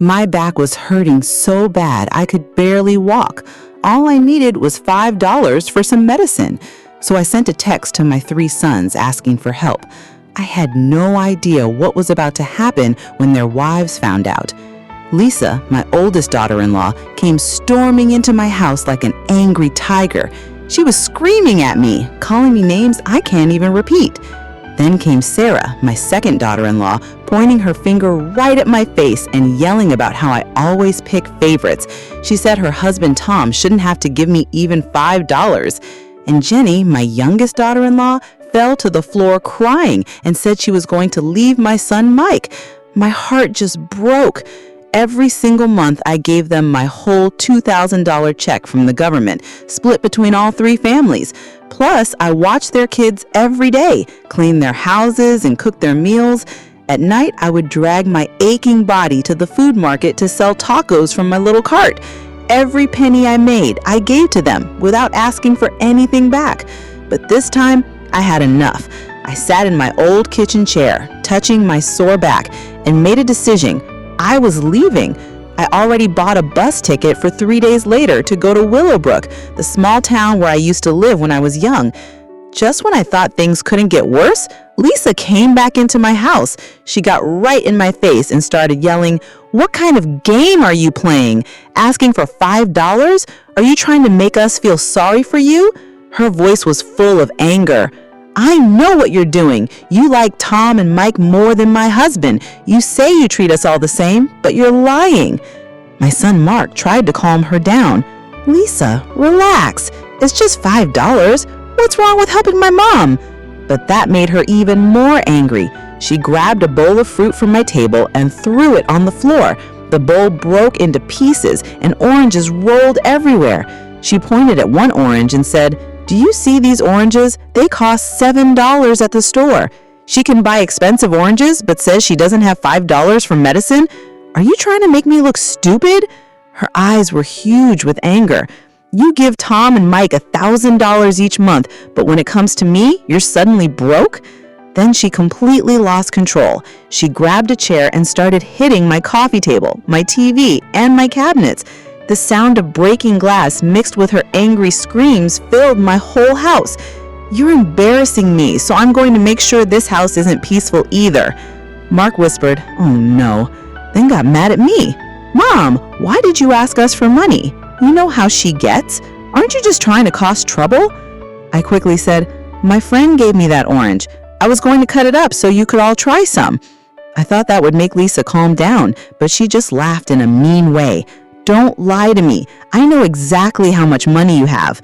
My back was hurting so bad I could barely walk. All I needed was $5 for some medicine. So I sent a text to my 3 sons asking for help. I had no idea what was about to happen when their wives found out. Lisa, my oldest daughter-in-law, came storming into my house like an angry tiger. She was screaming at me, calling me names I can't even repeat. Then came Sarah, my second daughter-in-law, pointing her finger right at my face and yelling about how I always pick favorites. She said her husband Tom shouldn't have to give me even $5. And Jenny, my youngest daughter-in-law, fell to the floor crying and said she was going to leave my son Mike. My heart just broke. Every single month, I gave them my whole $2,000 check from the government, split between all 3 families. Plus, I watched their kids every day, cleaned their houses and cooked their meals. At night, I would drag my aching body to the food market to sell tacos from my little cart. Every penny I made, I gave to them without asking for anything back. But this time, I had enough. I sat in my old kitchen chair, touching my sore back, and made a decision. I was leaving. I already bought a bus ticket for 3 days later to go to Willowbrook, the small town where I used to live when I was young. Just when I thought things couldn't get worse, Lisa came back into my house. She got right in my face and started yelling, "What kind of game are you playing? Asking for $5? Are you trying to make us feel sorry for you?" Her voice was full of anger. "I know what you're doing. You like Tom and Mike more than my husband. You say you treat us all the same, but you're lying." My son Mark tried to calm her down. "Lisa, relax. It's just $5. What's wrong with helping my mom?" But that made her even more angry. She grabbed a bowl of fruit from my table and threw it on the floor. The bowl broke into pieces and oranges rolled everywhere. She pointed at one orange and said, "Do you see these oranges? They cost $7 at the store." She can buy expensive oranges, but says she doesn't have $5 for medicine? Are you trying to make me look stupid? Her eyes were huge with anger. You give Tom and Mike $1,000 each month, but when it comes to me, you're suddenly broke? Then she completely lost control. She grabbed a chair and started hitting my coffee table, my TV, and my cabinets. The sound of breaking glass mixed with her angry screams filled my whole house. "You're embarrassing me, so I'm going to make sure this house isn't peaceful either." Mark whispered, "Oh no," then got mad at me. "Mom, why did you ask us for money? You know how she gets. Aren't you just trying to cause trouble?" I quickly said, "My friend gave me that orange. I was going to cut it up so you could all try some." I thought that would make Lisa calm down, but she just laughed in a mean way. "Don't lie to me. I know exactly how much money you have."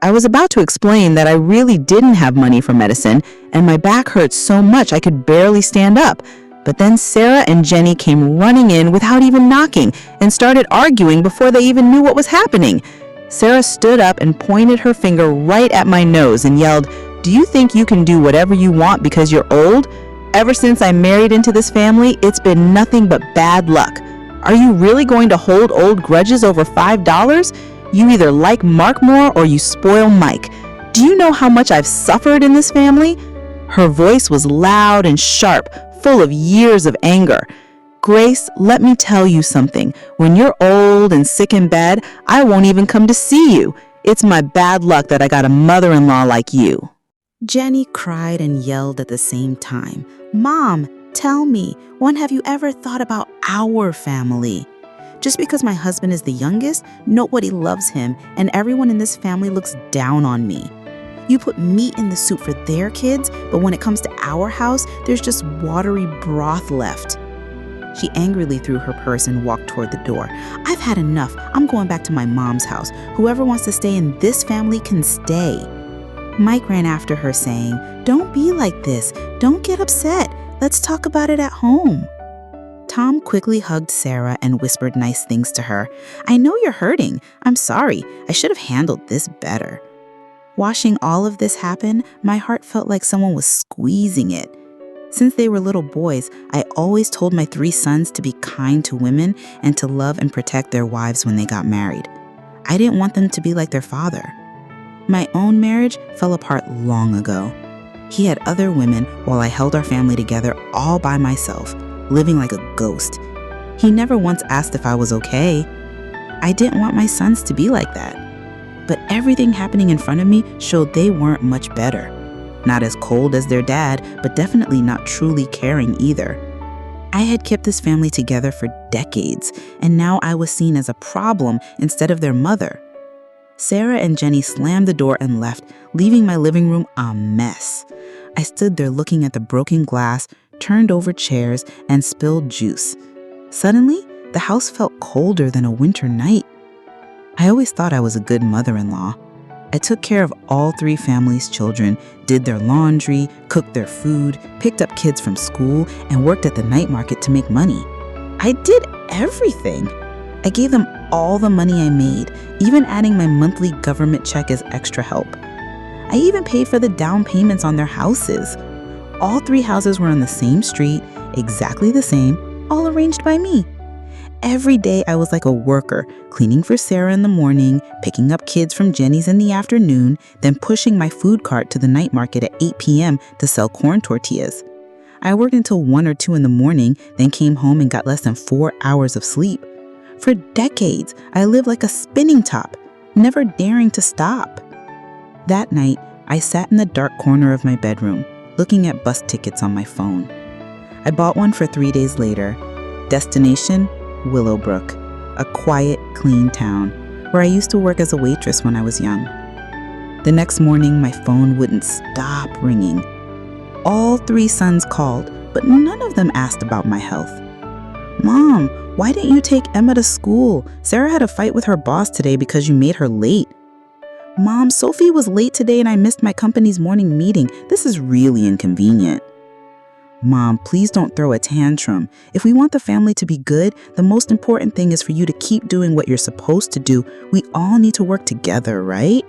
I was about to explain that I really didn't have money for medicine, and my back hurt so much I could barely stand up. But then Sarah and Jenny came running in without even knocking and started arguing before they even knew what was happening. Sarah stood up and pointed her finger right at my nose and yelled, "Do you think you can do whatever you want because you're old? Ever since I married into this family, it's been nothing but bad luck. Are you really going to hold old grudges over $5? You either like Mark more or you spoil Mike. Do you know how much I've suffered in this family?" Her voice was loud and sharp, full of years of anger. "Grace, let me tell you something. When you're old and sick in bed, I won't even come to see you. It's my bad luck that I got a mother-in-law like you." Jenny cried and yelled at the same time. "Mom, tell me, when have you ever thought about our family? Just because my husband is the youngest, nobody loves him, and everyone in this family looks down on me. You put meat in the soup for their kids, but when it comes to our house, there's just watery broth left." She angrily threw her purse and walked toward the door. "I've had enough. I'm going back to my mom's house. Whoever wants to stay in this family can stay." Mike ran after her saying, "Don't be like this. Don't get upset. Let's talk about it at home." Tom quickly hugged Sarah and whispered nice things to her. "I know you're hurting. I'm sorry. I should have handled this better." Watching all of this happen, my heart felt like someone was squeezing it. Since they were little boys, I always told my 3 sons to be kind to women and to love and protect their wives when they got married. I didn't want them to be like their father. My own marriage fell apart long ago. He had other women while I held our family together all by myself, living like a ghost. He never once asked if I was okay. I didn't want my sons to be like that. But everything happening in front of me showed they weren't much better. Not as cold as their dad, but definitely not truly caring either. I had kept this family together for decades, and now I was seen as a problem instead of their mother. Sarah and Jenny slammed the door and left, leaving my living room a mess. I stood there looking at the broken glass, turned over chairs, and spilled juice. Suddenly, the house felt colder than a winter night. I always thought I was a good mother-in-law. I took care of all 3 families' children, did their laundry, cooked their food, picked up kids from school, and worked at the night market to make money. I did everything. I gave them all the money I made, even adding my monthly government check as extra help. I even paid for the down payments on their houses. All 3 houses were on the same street, exactly the same, all arranged by me. Every day I was like a worker, cleaning for Sarah in the morning, picking up kids from Jenny's in the afternoon, then pushing my food cart to the night market at 8 p.m. to sell corn tortillas. I worked until 1 or 2 in the morning, then came home and got less than 4 hours of sleep. For decades, I lived like a spinning top, never daring to stop. That night, I sat in the dark corner of my bedroom, looking at bus tickets on my phone. I bought one for 3 days later. Destination, Willowbrook, a quiet, clean town where I used to work as a waitress when I was young. The next morning, my phone wouldn't stop ringing. All 3 sons called, but none of them asked about my health. "Mom, why didn't you take Emma to school? Sarah had a fight with her boss today because you made her late." "Mom, Sophie was late today and I missed my company's morning meeting. This is really inconvenient." "Mom, please don't throw a tantrum. If we want the family to be good, the most important thing is for you to keep doing what you're supposed to do. We all need to work together, right?"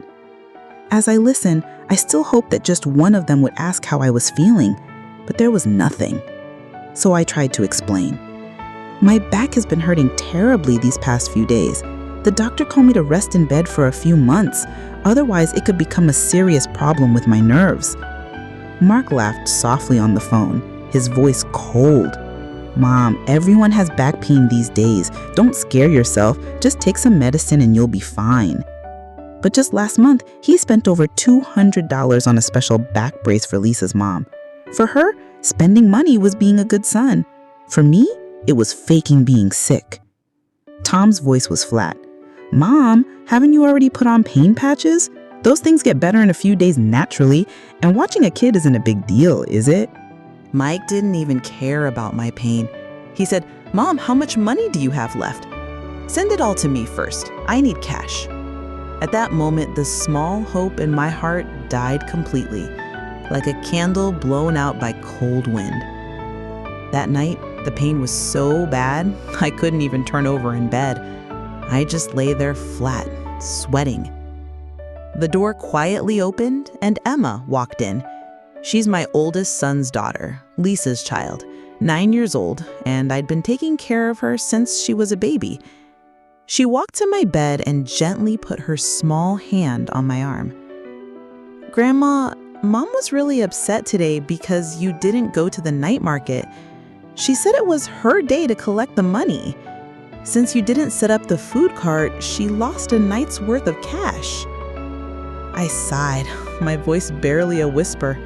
As I listened, I still hoped that just one of them would ask how I was feeling, but there was nothing. So I tried to explain. "My back has been hurting terribly these past few days. The doctor told me to rest in bed for a few months. Otherwise, it could become a serious problem with my nerves." Mark laughed softly on the phone, his voice cold. "Mom, everyone has back pain these days. Don't scare yourself. Just take some medicine and you'll be fine." But just last month, he spent over $200 on a special back brace for Lisa's mom. For her, spending money was being a good son. For me, it was faking being sick. Tom's voice was flat. "Mom, haven't you already put on pain patches? Those things get better in a few days naturally, and watching a kid isn't a big deal, is it?" Mike didn't even care about my pain. He said, "Mom, how much money do you have left? Send it all to me first. I need cash." At that moment, the small hope in my heart died completely, like a candle blown out by cold wind. That night, the pain was so bad, I couldn't even turn over in bed. I just lay there flat, sweating. The door quietly opened and Emma walked in. She's my oldest son's daughter, Lisa's child, 9 years old, and I'd been taking care of her since she was a baby. She walked to my bed and gently put her small hand on my arm. "Grandma, Mom was really upset today because you didn't go to the night market. She said it was her day to collect the money. Since you didn't set up the food cart, she lost a night's worth of cash." I sighed, my voice barely a whisper.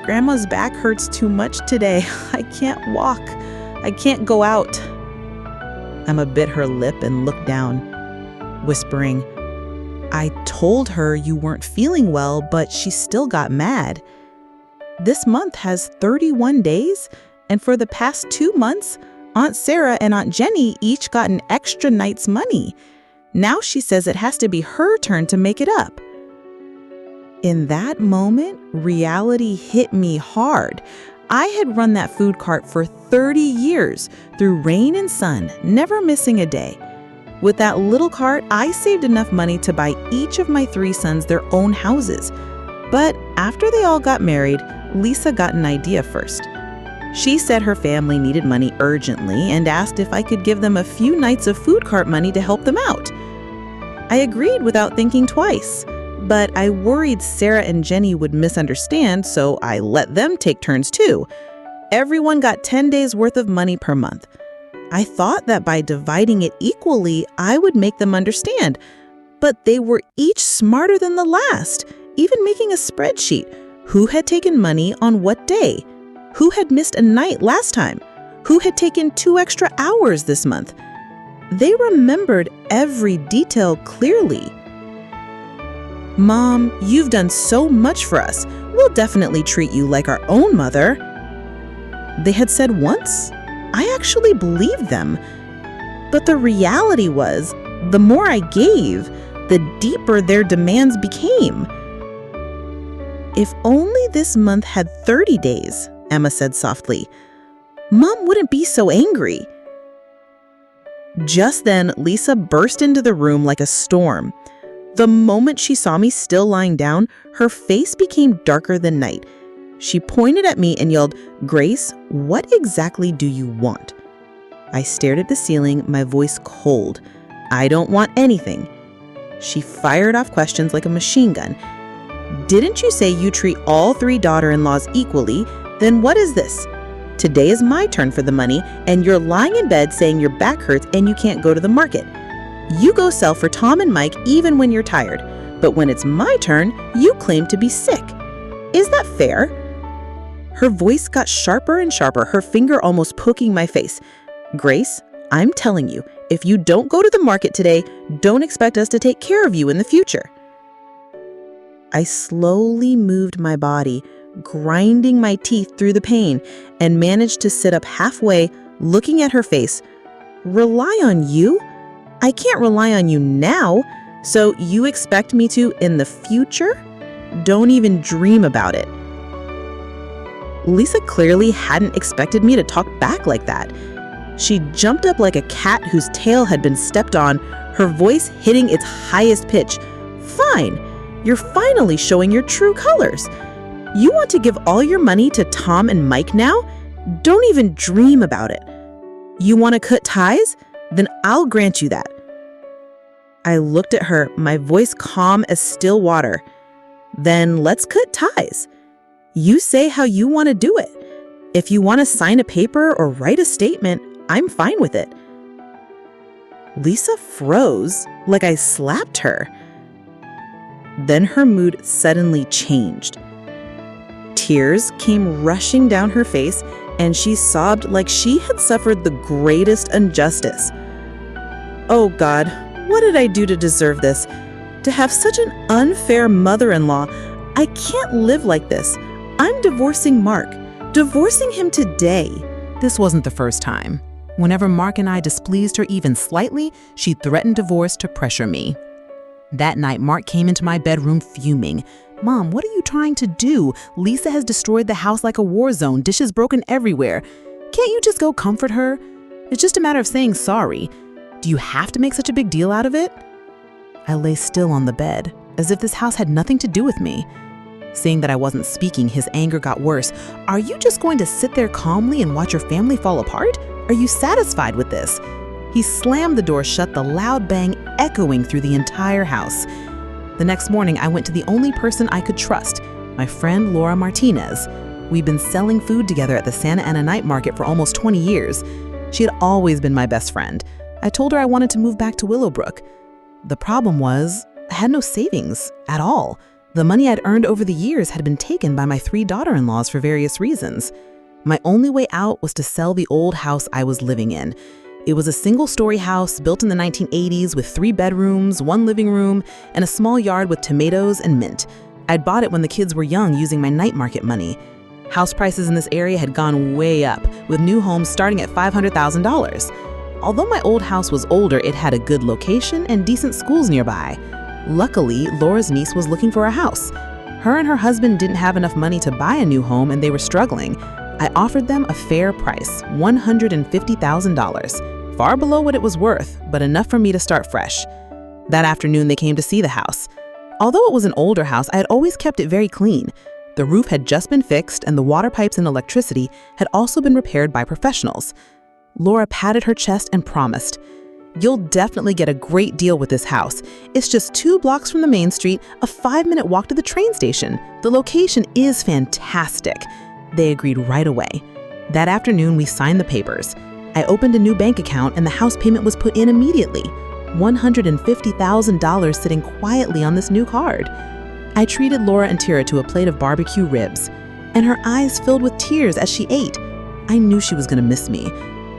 "Grandma's back hurts too much today. I can't walk. I can't go out." Emma bit her lip and looked down, whispering, "I told her you weren't feeling well, but she still got mad. This month has 31 days, and for the past 2 months, Aunt Sarah and Aunt Jenny each got an extra night's money. Now she says it has to be her turn to make it up." In that moment, reality hit me hard. I had run that food cart for 30 years, through rain and sun, never missing a day. With that little cart, I saved enough money to buy each of my 3 sons their own houses. But after they all got married, Lisa got an idea first. She said her family needed money urgently and asked if I could give them a few nights of food cart money to help them out. I agreed without thinking twice. But I worried Sarah and Jenny would misunderstand, so I let them take turns too. Everyone got 10 days worth of money per month. I thought that by dividing it equally, I would make them understand. But they were each smarter than the last, even making a spreadsheet. Who had taken money on what day? Who had missed a night last time? Who had taken 2 extra hours this month? They remembered every detail clearly. "Mom, you've done so much for us. We'll definitely treat you like our own mother," they had said once. I actually believed them. But the reality was, the more I gave, the deeper their demands became. "If only this month had 30 days, Emma said softly. "Mom wouldn't be so angry." Just then, Lisa burst into the room like a storm. The moment she saw me still lying down, her face became darker than night. She pointed at me and yelled, "Grace, what exactly do you want?" I stared at the ceiling, my voice cold. "I don't want anything." She fired off questions like a machine gun. "Didn't you say you treat all 3 daughter-in-laws equally? Then what is this? Today is my turn for the money, and you're lying in bed saying your back hurts and you can't go to the market. You go sell for Tom and Mike even when you're tired, but when it's my turn, you claim to be sick. Is that fair?" Her voice got sharper and sharper, her finger almost poking my face. "Grace, I'm telling you, if you don't go to the market today, don't expect us to take care of you in the future." I slowly moved my body, grinding my teeth through the pain, and managed to sit up halfway, looking at her face. "Rely on you? I can't rely on you now, so you expect me to in the future? Don't even dream about it." Lisa clearly hadn't expected me to talk back like that. She jumped up like a cat whose tail had been stepped on, her voice hitting its highest pitch. "Fine, you're finally showing your true colors. You want to give all your money to Tom and Mike now? Don't even dream about it. You want to cut ties? Then I'll grant you that." I looked at her, my voice calm as still water. "Then let's cut ties. You say how you want to do it. If you want to sign a paper or write a statement, I'm fine with it." Lisa froze, like I slapped her. Then her mood suddenly changed. Tears came rushing down her face, and she sobbed like she had suffered the greatest injustice. "Oh God, what did I do to deserve this? To have such an unfair mother-in-law. I can't live like this. I'm divorcing Mark. Divorcing him today." This wasn't the first time. Whenever Mark and I displeased her even slightly, she threatened divorce to pressure me. That night, Mark came into my bedroom fuming. "Mom, what are you trying to do? Lisa has destroyed the house like a war zone, dishes broken everywhere. Can't you just go comfort her? It's just a matter of saying sorry. Do you have to make such a big deal out of it?" I lay still on the bed, as if this house had nothing to do with me. Seeing that I wasn't speaking, his anger got worse. "Are you just going to sit there calmly and watch your family fall apart? Are you satisfied with this?" He slammed the door shut, the loud bang echoing through the entire house. The next morning, I went to the only person I could trust, my friend Laura Martinez. We'd been selling food together at the Santa Ana night market for almost 20 years. She had always been my best friend. I told her I wanted to move back to Willowbrook. The problem was, I had no savings at all. The money I'd earned over the years had been taken by my 3 daughter-in-laws for various reasons. My only way out was to sell the old house I was living in. It was a single-story house built in the 1980s with 3 bedrooms, 1 living room, and a small yard with tomatoes and mint. I'd bought it when the kids were young using my night market money. House prices in this area had gone way up, with new homes starting at $500,000. Although my old house was older, it had a good location and decent schools nearby. Luckily, Laura's niece was looking for a house. Her and her husband didn't have enough money to buy a new home and they were struggling. I offered them a fair price, $150,000. Far below what it was worth, but enough for me to start fresh. That afternoon, they came to see the house. Although it was an older house, I had always kept it very clean. The roof had just been fixed and the water pipes and electricity had also been repaired by professionals. Laura patted her chest and promised, "You'll definitely get a great deal with this house. It's just 2 blocks from the main street, a 5-minute walk to the train station. The location is fantastic." They agreed right away. That afternoon, we signed the papers. I opened a new bank account and the house payment was put in immediately. $150,000 sitting quietly on this new card. I treated Laura and Tira to a plate of barbecue ribs, and her eyes filled with tears as she ate. I knew she was going to miss me.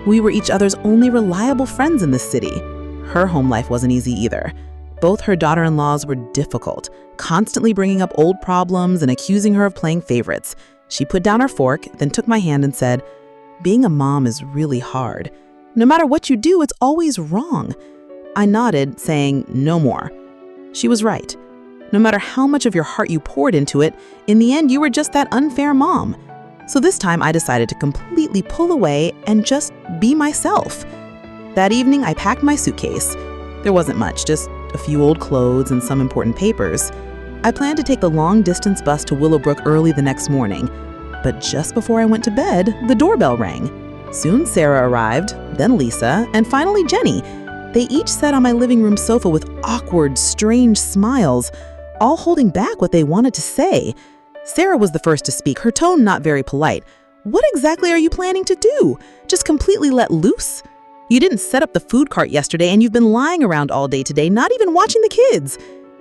We were each other's only reliable friends in this city. Her home life wasn't easy either. Both her daughter-in-laws were difficult, constantly bringing up old problems and accusing her of playing favorites. She put down her fork, then took my hand and said, "Being a mom is really hard. No matter what you do, it's always wrong." I nodded, saying, "No more." She was right. No matter how much of your heart you poured into it, in the end, you were just that unfair mom. So this time I decided to completely pull away and just be myself. That evening, I packed my suitcase. There wasn't much, just a few old clothes and some important papers. I planned to take the long-distance bus to Willowbrook early the next morning. But just before I went to bed, the doorbell rang. Soon Sarah arrived, then Lisa, and finally Jenny. They each sat on my living room sofa with awkward, strange smiles, all holding back what they wanted to say. Sarah was the first to speak, her tone not very polite. "What exactly are you planning to do? Just completely let loose? You didn't set up the food cart yesterday and you've been lying around all day today, not even watching the kids.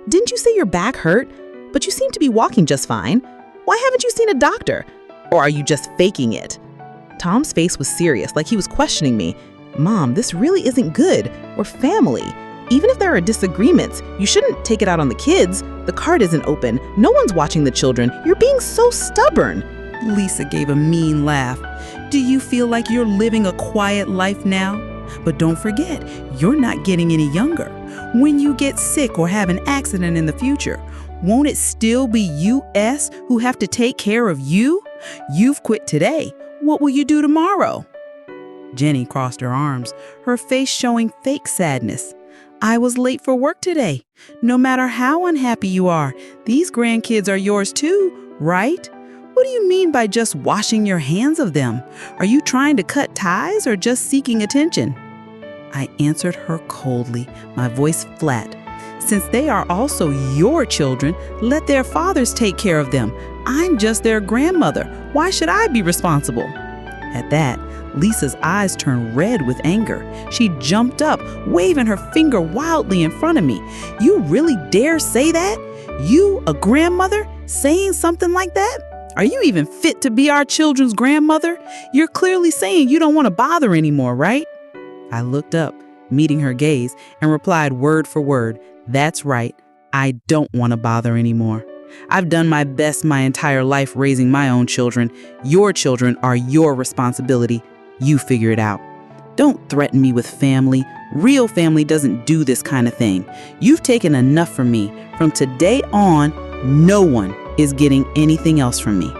Didn't you say your back hurt? But you seem to be walking just fine. Why haven't you seen a doctor? Or are you just faking it?" Tom's face was serious, like he was questioning me. "Mom, this really isn't good. We're family. Even if there are disagreements, you shouldn't take it out on the kids. The cart isn't open. No one's watching the children. You're being so stubborn." Lisa gave a mean laugh. "Do you feel like you're living a quiet life now? But don't forget, you're not getting any younger. When you get sick or have an accident in the future, won't it still be us who have to take care of you? You've quit today. What will you do tomorrow?" Jenny crossed her arms, her face showing fake sadness. "I was late for work today. No matter how unhappy you are, these grandkids are yours too, right? What do you mean by just washing your hands of them? Are you trying to cut ties or just seeking attention?" I answered her coldly, my voice flat. "Since they are also your children, let their fathers take care of them. I'm just their grandmother. Why should I be responsible?" At that, Lisa's eyes turned red with anger. She jumped up, waving her finger wildly in front of me. "You really dare say that? You, a grandmother, saying something like that? Are you even fit to be our children's grandmother? You're clearly saying you don't want to bother anymore, right?" I looked up, meeting her gaze, and replied word for word, "That's right. I don't want to bother anymore. I've done my best my entire life raising my own children. Your children are your responsibility. You figure it out. Don't threaten me with family. Real family doesn't do this kind of thing. You've taken enough from me. From today on, no one is getting anything else from me."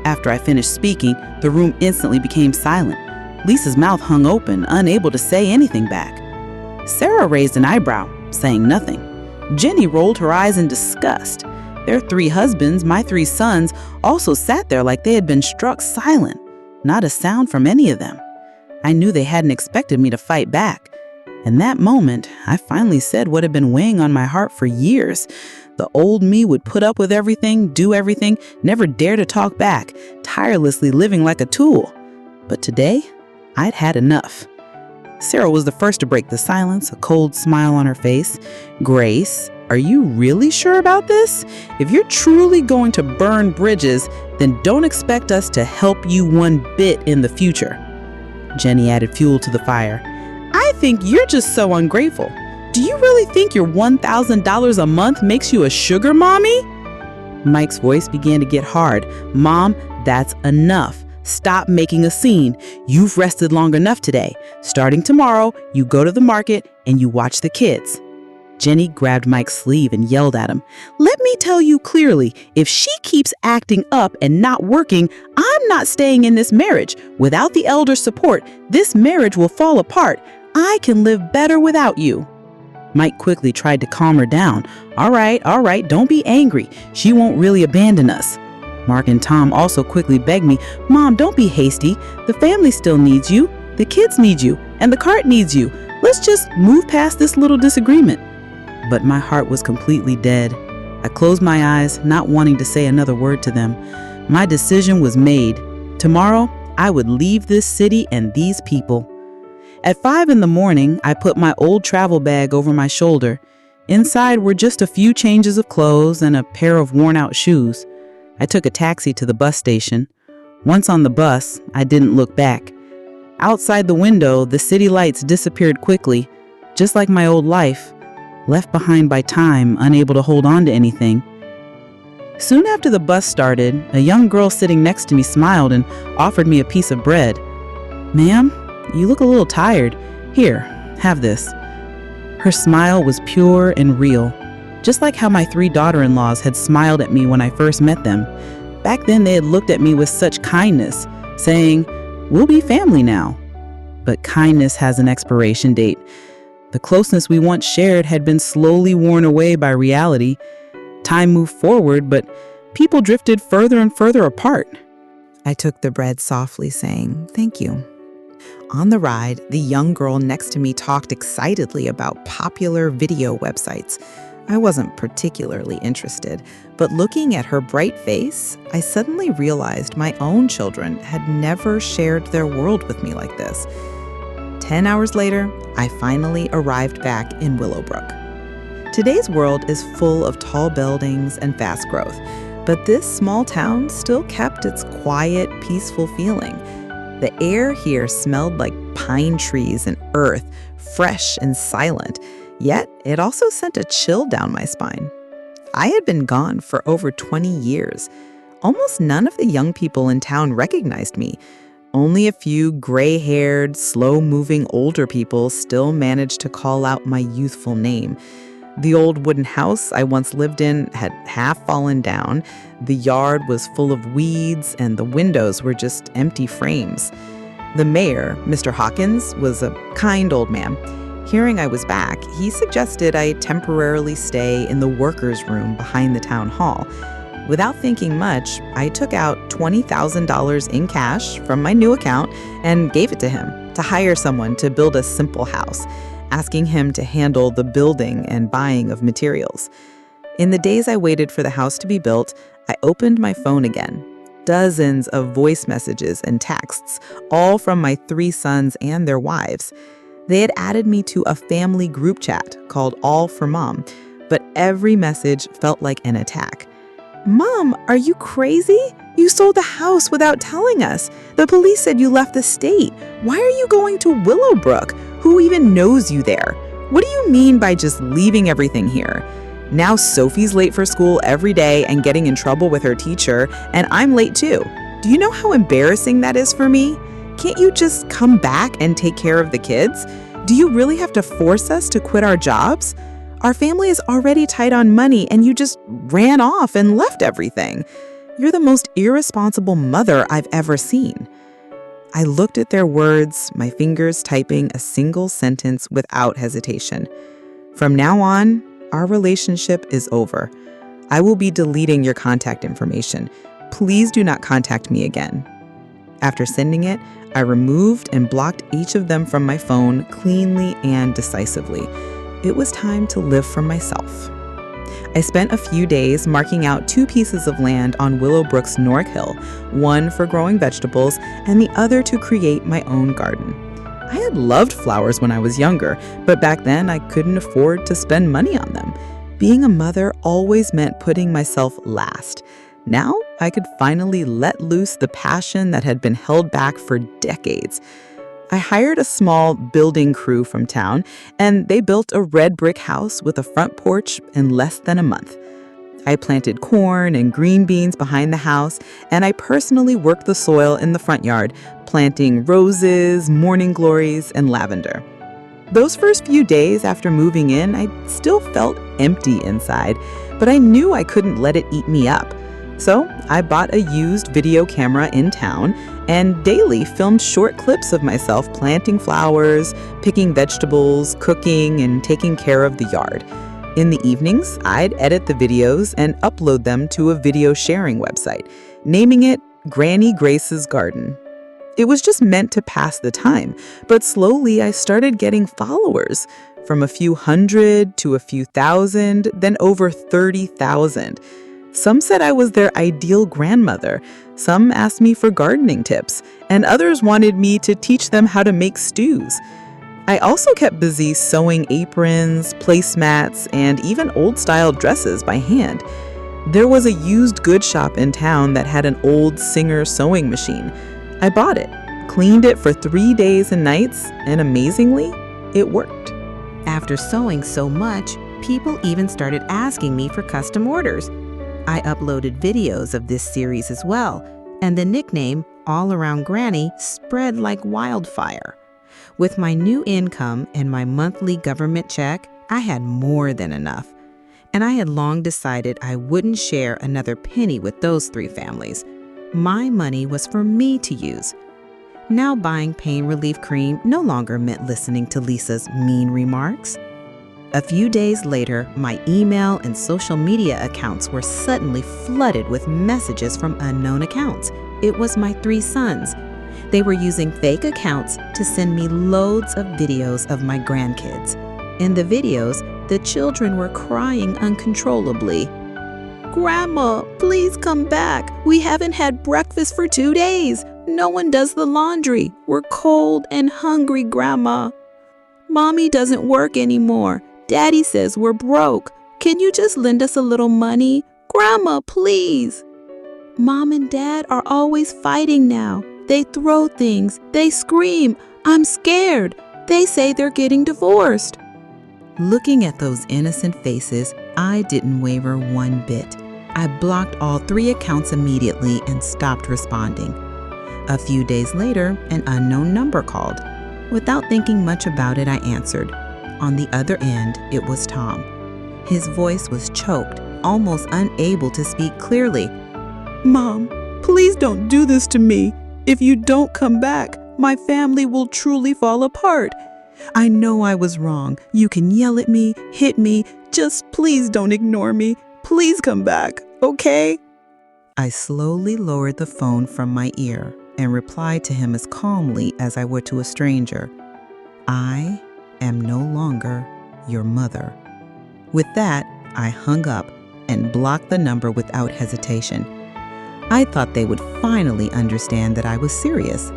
After I finished speaking, the room instantly became silent. Lisa's mouth hung open, unable to say anything back. Sarah raised an eyebrow, saying nothing. Jenny rolled her eyes in disgust. Their 3 husbands, my 3 sons, also sat there like they had been struck silent. Not a sound from any of them. I knew they hadn't expected me to fight back. In that moment, I finally said what had been weighing on my heart for years. The old me would put up with everything, do everything, never dare to talk back, tirelessly living like a tool. But today, I'd had enough. Sarah was the first to break the silence, a cold smile on her face. "Grace, are you really sure about this? If you're truly going to burn bridges, then don't expect us to help you one bit in the future." Jenny added fuel to the fire. "I think you're just so ungrateful. Do you really think your $1,000 a month makes you a sugar mommy?" Mike's voice began to get hard. "Mom, that's enough. Stop making a scene. You've rested long enough today. Starting tomorrow, you go to the market and you watch the kids." Jenny grabbed Mike's sleeve and yelled at him. "Let me tell you clearly, if she keeps acting up and not working, I'm not staying in this marriage. Without the elder's support, this marriage will fall apart. I can live better without you." Mike quickly tried to calm her down. All right, don't be angry. She won't really abandon us." Mark and Tom also quickly begged me, "Mom, don't be hasty. The family still needs you. The kids need you. And the cart needs you. Let's just move past this little disagreement." But my heart was completely dead. I closed my eyes, not wanting to say another word to them. My decision was made. Tomorrow, I would leave this city and these people. At 5 in the morning, I put my old travel bag over my shoulder. Inside were just a few changes of clothes and a pair of worn-out shoes. I took a taxi to the bus station. Once on the bus, I didn't look back. Outside the window, the city lights disappeared quickly, just like my old life, left behind by time, unable to hold on to anything. Soon after the bus started, a young girl sitting next to me smiled and offered me a piece of bread. "Ma'am, you look a little tired. Here, have this." Her smile was pure and real, just like how my 3 daughter-in-laws had smiled at me when I first met them. Back then, they had looked at me with such kindness, saying, "We'll be family now." But kindness has an expiration date. The closeness we once shared had been slowly worn away by reality. Time moved forward, but people drifted further and further apart. I took the bread softly, saying, "Thank you." On the ride, the young girl next to me talked excitedly about popular video websites. I wasn't particularly interested, but looking at her bright face, I suddenly realized my own children had never shared their world with me like this. 10 hours later, I finally arrived back in Willowbrook. Today's world is full of tall buildings and fast growth, but this small town still kept its quiet, peaceful feeling. The air here smelled like pine trees and earth, fresh and silent, yet it also sent a chill down my spine. I had been gone for over 20 years. Almost none of the young people in town recognized me. Only a few gray-haired, slow-moving older people still managed to call out my youthful name. The old wooden house I once lived in had half fallen down, the yard was full of weeds, and the windows were just empty frames. The mayor, Mr. Hawkins, was a kind old man. Hearing I was back, he suggested I temporarily stay in the workers' room behind the town hall. Without thinking much, I took out $20,000 in cash from my new account and gave it to him to hire someone to build a simple house, asking him to handle the building and buying of materials. In the days I waited for the house to be built, I opened my phone again. Dozens of voice messages and texts, all from my 3 sons and their wives. They had added me to a family group chat called All for Mom, but every message felt like an attack. "Mom, are you crazy? You sold the house without telling us. The police said you left the state. Why are you going to Willowbrook? Who even knows you there? What do you mean by just leaving everything here? Now Sophie's late for school every day and getting in trouble with her teacher, and I'm late too. Do you know how embarrassing that is for me? Can't you just come back and take care of the kids? Do you really have to force us to quit our jobs? Our family is already tight on money and you just ran off and left everything. You're the most irresponsible mother I've ever seen." I looked at their words, my fingers typing a single sentence without hesitation. "From now on, our relationship is over. I will be deleting your contact information. Please do not contact me again." After sending it, I removed and blocked each of them from my phone cleanly and decisively. It was time to live for myself. I spent a few days marking out 2 pieces of land on Willowbrook's North Hill, one for growing vegetables and the other to create my own garden. I had loved flowers when I was younger, but back then I couldn't afford to spend money on them. Being a mother always meant putting myself last. Now I could finally let loose the passion that had been held back for decades. I hired a small building crew from town, and they built a red brick house with a front porch in less than a month. I planted corn and green beans behind the house, and I personally worked the soil in the front yard, planting roses, morning glories, and lavender. Those first few days after moving in, I still felt empty inside, but I knew I couldn't let it eat me up. So I bought a used video camera in town and daily filmed short clips of myself planting flowers, picking vegetables, cooking, and taking care of the yard. In the evenings, I'd edit the videos and upload them to a video sharing website, naming it Granny Grace's Garden. It was just meant to pass the time, but slowly I started getting followers, from a few hundred to a few thousand, then over 30,000. Some said I was their ideal grandmother. Some asked me for gardening tips, and others wanted me to teach them how to make stews. I also kept busy sewing aprons, placemats, and even old-style dresses by hand. There was a used goods shop in town that had an old Singer sewing machine. I bought it, cleaned it for 3 days and nights, and amazingly, it worked. After sewing so much, people even started asking me for custom orders. I uploaded videos of this series as well, and the nickname All Around Granny spread like wildfire. With my new income and my monthly government check, I had more than enough. And I had long decided I wouldn't share another penny with those 3 families. My money was for me to use. Now buying pain relief cream no longer meant listening to Lisa's mean remarks. A few days later, my email and social media accounts were suddenly flooded with messages from unknown accounts. It was my 3 sons. They were using fake accounts to send me loads of videos of my grandkids. In the videos, the children were crying uncontrollably. "Grandma, please come back. We haven't had breakfast for 2 days. No one does the laundry. We're cold and hungry, Grandma. Mommy doesn't work anymore. Daddy says we're broke. Can you just lend us a little money? Grandma, please." Mom and Dad are always fighting now. They throw things. They scream. I'm scared. They say they're getting divorced. Looking at those innocent faces, I didn't waver one bit. I blocked all 3 accounts immediately and stopped responding. A few days later, an unknown number called. Without thinking much about it, I answered. On the other end, it was Tom. His voice was choked, almost unable to speak clearly. "Mom, please don't do this to me. If you don't come back, my family will truly fall apart. I know I was wrong. You can yell at me, hit me. Just please don't ignore me. Please come back, okay?" I slowly lowered the phone from my ear and replied to him as calmly as I would to a stranger. "I am no longer your mother." With that, I hung up and blocked the number without hesitation. I thought they would finally understand that I was serious.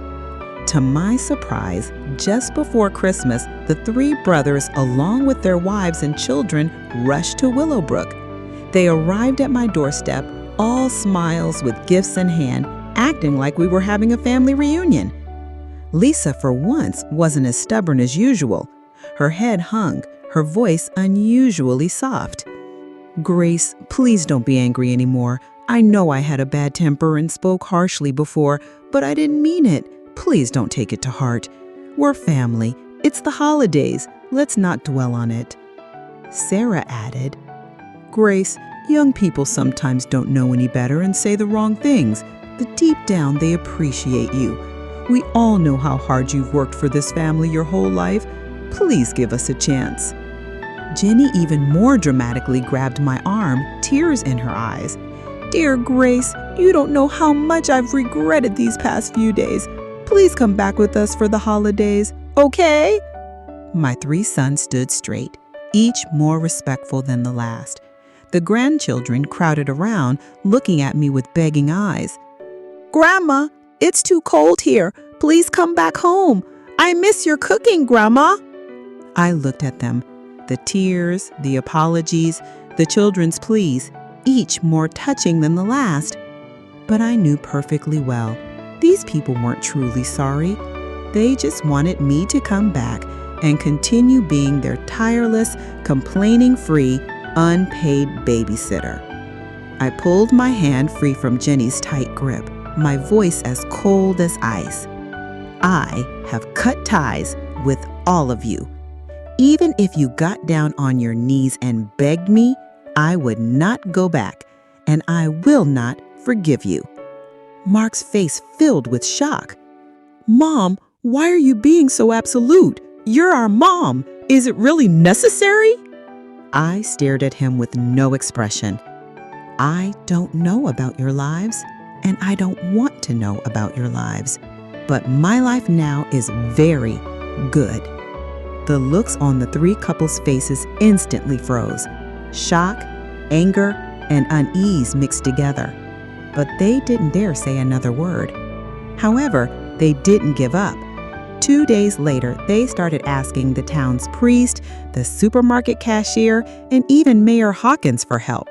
To my surprise, just before Christmas, the 3 brothers, along with their wives and children, rushed to Willowbrook. They arrived at my doorstep, all smiles with gifts in hand, acting like we were having a family reunion. Lisa, for once, wasn't as stubborn as usual. Her head hung, her voice unusually soft. "Grace, please don't be angry anymore. I know I had a bad temper and spoke harshly before, but I didn't mean it. Please don't take it to heart. We're family. It's the holidays. Let's not dwell on it." Sarah added, "Grace, young people sometimes don't know any better and say the wrong things, but deep down they appreciate you. We all know how hard you've worked for this family your whole life. Please give us a chance." Jenny even more dramatically grabbed my arm, tears in her eyes. "Dear Grace, you don't know how much I've regretted these past few days. Please come back with us for the holidays, okay?" My 3 sons stood straight, each more respectful than the last. The grandchildren crowded around, looking at me with begging eyes. "Grandma, it's too cold here. Please come back home. I miss your cooking, Grandma." I looked at them, the tears, the apologies, the children's pleas, each more touching than the last. But I knew perfectly well, these people weren't truly sorry. They just wanted me to come back and continue being their tireless, complaining-free, unpaid babysitter. I pulled my hand free from Jenny's tight grip, my voice as cold as ice. I have cut ties with all of you. Even if you got down on your knees and begged me, I would not go back, and I will not forgive you. Mark's face filled with shock. "Mom, why are you being so absolute? You're our mom. Is it really necessary?" I stared at him with no expression. "I don't know about your lives, and I don't want to know about your lives. But my life now is very good." The looks on the 3 couples' faces instantly froze. Shock, anger, and unease mixed together. But they didn't dare say another word. However, they didn't give up. 2 days later, they started asking the town's priest, the supermarket cashier, and even Mayor Hawkins for help.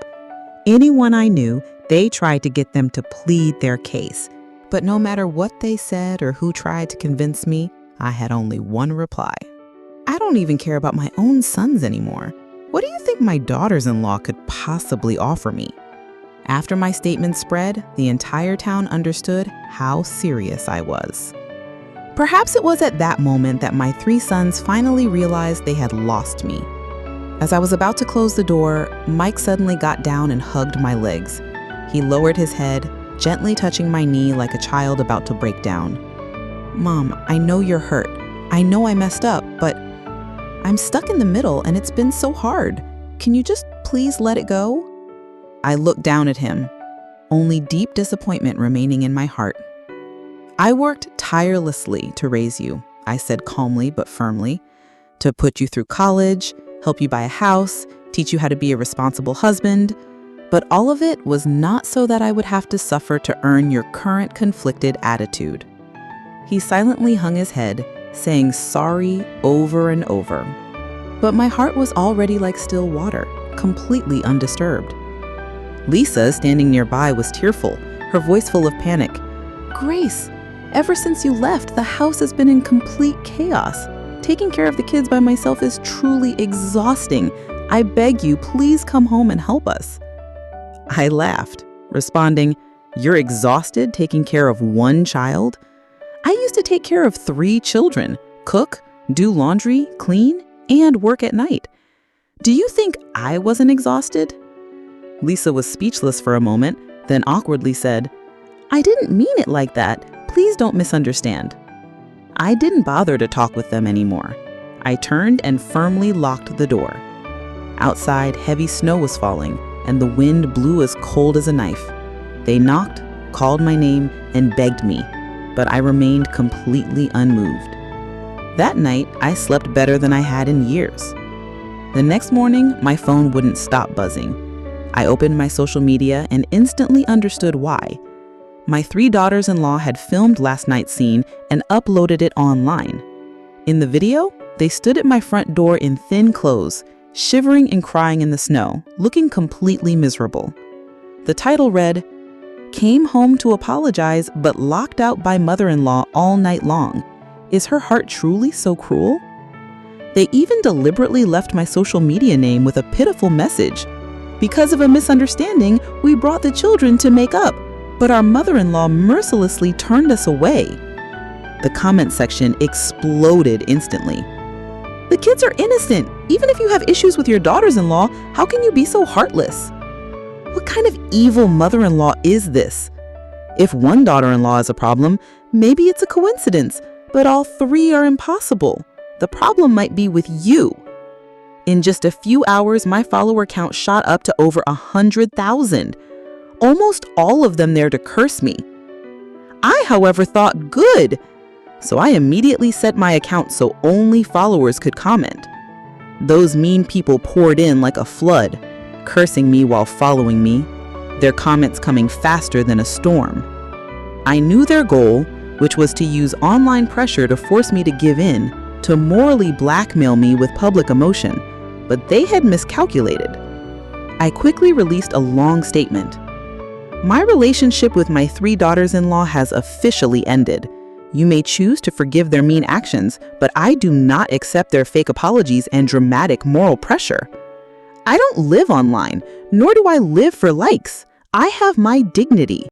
Anyone I knew, they tried to get them to plead their case. But no matter what they said or who tried to convince me, I had only one reply. I don't even care about my own sons anymore. What do you think my daughters-in-law could possibly offer me? After my statement spread, the entire town understood how serious I was. Perhaps it was at that moment that my 3 sons finally realized they had lost me. As I was about to close the door, Mike suddenly got down and hugged my legs. He lowered his head, gently touching my knee like a child about to break down. "Mom, I know you're hurt. I know I messed up, but I'm stuck in the middle and it's been so hard. Can you just please let it go?" I looked down at him, only deep disappointment remaining in my heart. "I worked tirelessly to raise you," I said calmly but firmly, "to put you through college, help you buy a house, teach you how to be a responsible husband. But all of it was not so that I would have to suffer to earn your current conflicted attitude." He silently hung his head, saying sorry over and over. But my heart was already like still water, completely undisturbed. Lisa, standing nearby, was tearful, her voice full of panic. "Grace, ever since you left, the house has been in complete chaos. Taking care of the kids by myself is truly exhausting. I beg you, please come home and help us." I laughed, responding, "You're exhausted taking care of one child? I used to take care of 3 children, cook, do laundry, clean, and work at night. Do you think I wasn't exhausted?" Lisa was speechless for a moment, then awkwardly said, "I didn't mean it like that. Please don't misunderstand." I didn't bother to talk with them anymore. I turned and firmly locked the door. Outside, heavy snow was falling, and the wind blew as cold as a knife. They knocked, called my name, and begged me, but I remained completely unmoved. That night, I slept better than I had in years. The next morning, my phone wouldn't stop buzzing. I opened my social media and instantly understood why. My 3 daughters-in-law had filmed last night's scene and uploaded it online. In the video, they stood at my front door in thin clothes, shivering and crying in the snow, looking completely miserable. The title read, "Came home to apologize but locked out by mother-in-law all night long. Is her heart truly so cruel?" They even deliberately left my social media name with a pitiful message. "Because of a misunderstanding, we brought the children to make up, but our mother-in-law mercilessly turned us away." The comment section exploded instantly. "The kids are innocent. Even if you have issues with your daughters-in-law, how can you be so heartless? What kind of evil mother-in-law is this? If one daughter-in-law is a problem, maybe it's a coincidence, but all 3 are impossible. The problem might be with you." In just a few hours, my follower count shot up to over 100,000. Almost all of them there to curse me. I, however, thought good, so I immediately set my account so only followers could comment. Those mean people poured in like a flood, cursing me while following me, their comments coming faster than a storm. I knew their goal, which was to use online pressure to force me to give in, to morally blackmail me with public emotion, but they had miscalculated. I quickly released a long statement. "My relationship with my 3 daughters-in-law has officially ended. You may choose to forgive their mean actions, but I do not accept their fake apologies and dramatic moral pressure. I don't live online, nor do I live for likes. I have my dignity.